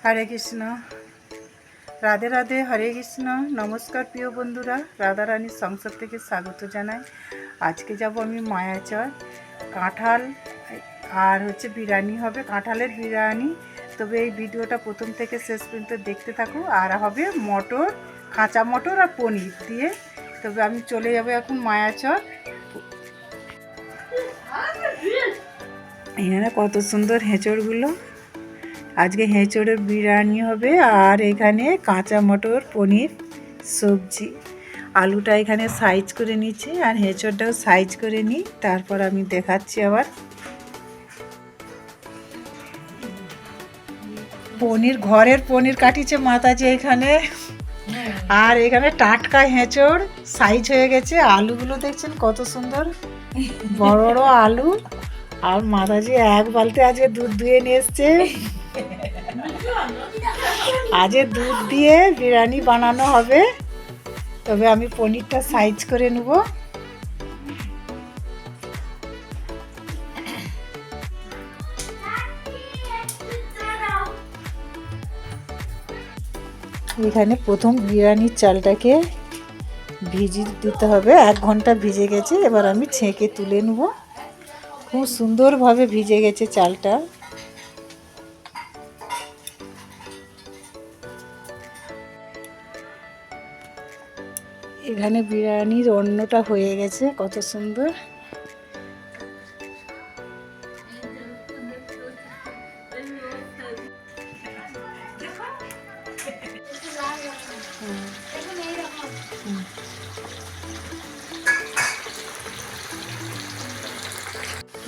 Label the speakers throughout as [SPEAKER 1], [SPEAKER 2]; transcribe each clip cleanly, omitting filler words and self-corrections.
[SPEAKER 1] হরে কৃষ্ণ, রাধে রাধে, হরে কৃষ্ণ। নমস্কার প্রিয় বন্ধুরা, রাধারানীর সংসার থেকে স্বাগত জানাই। আজকে যাব আমি মায়াচর। কাঁঠাল আর বিরিয়ানি হবে, কাঁঠালের বিরিয়ানি। তবে এই ভিডিওটা প্রথম থেকে শেষ পর্যন্ত দেখতে থাকো। আর হবে মটর, কাঁচা মটর আর পনির দিয়ে। তবে আমি চলে যাব এখন মায়াচর। এখানে কত সুন্দর হেঁচড়গুলো। আজকে হেঁচড়ের বিরিয়ানি হবে। আর এখানে কাঁচা মটর, পনির, সবজি, আলুটা এখানে সাইজ করে নিচ্ছি আর হেঁচড়টাও সাইজ করে নিই, তারপর আমি দেখাচ্ছি। আবার পনির, ঘরের পনির কাটিছে মাতাজি এখানে। আর এখানে টাটকা হেঁচড় সাইজ হয়ে গেছে। আলুগুলো দেখছেন কত সুন্দর, বড় বড় আলু। আর মাতাজি এক বালতি আজকে দুধ ধুয়ে নিয়ে এসছে। আজকে দুধ দিয়ে বিরিয়ানি বানানো হবে। তবে আমি পনিরটা সাইজ করে নেব। এখানে প্রথম বিরিয়ানির চালটাকে ভিজিয়ে দিতে হবে। 1 ঘন্টা ভিজে গেছে। এবার আমি ছেঁকে তুলে নেব। খুব সুন্দরভাবে ভিজে গেছে চালটা। এখানে বিরিয়ানির অন্নটা হয়ে গেছে, কত সুন্দর।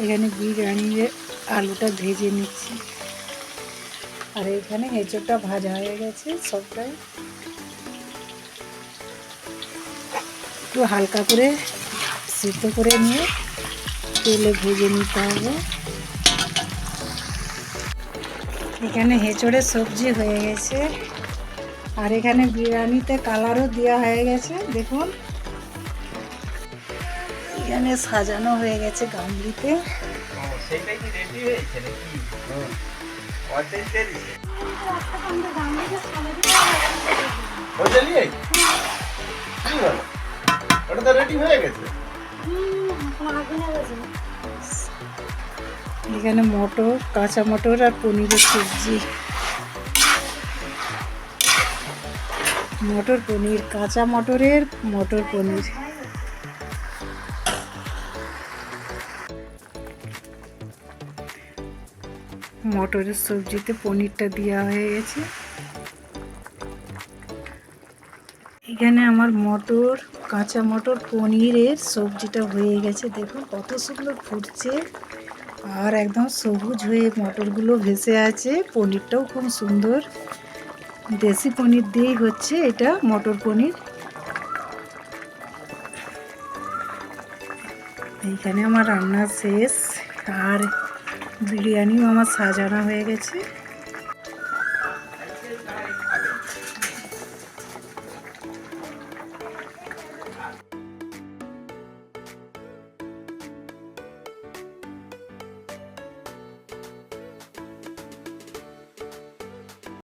[SPEAKER 1] এখানে বিরিয়ানির আলুটা ভেজে নিচ্ছি। আর এখানে এঁচোড়টা ভাজা হয়ে গেছে সবটাই। একটু হালকা করে সিদ্ধ করে নিয়ে তেলে ভেজে নিতে হবে। এখানে এঁচোড়ের সবজি হয়ে গেছে। আর এখানে বিরিয়ানিতে কালারও দেওয়া হয়ে গেছে, দেখুন। এখানে সাজানো হয়ে গেছে গামলিতে। এখানে মটর, কাঁচা মটর আর পনিরের সবজি। মটর পনির, কাঁচা মটরের মটর পনির। মটরের সবজিতে পনিরটা দেওয়া হয়ে গেছে। এখানে আমার মটর, কাঁচা মটর, পনিরের সবজিটা হয়ে গেছে। দেখুন কত সুন্দর ফুটছে। আর একদম সবুজ হয়ে মটরগুলো ভেসে আছে। পনিরটাও খুব সুন্দর, দেশি পনির দিয়েই হচ্ছে এটা, মটর পনির। এইখানে আমার রান্না শেষ। আর বিরিয়ানিও আমার সাজানো হয়ে গেছে।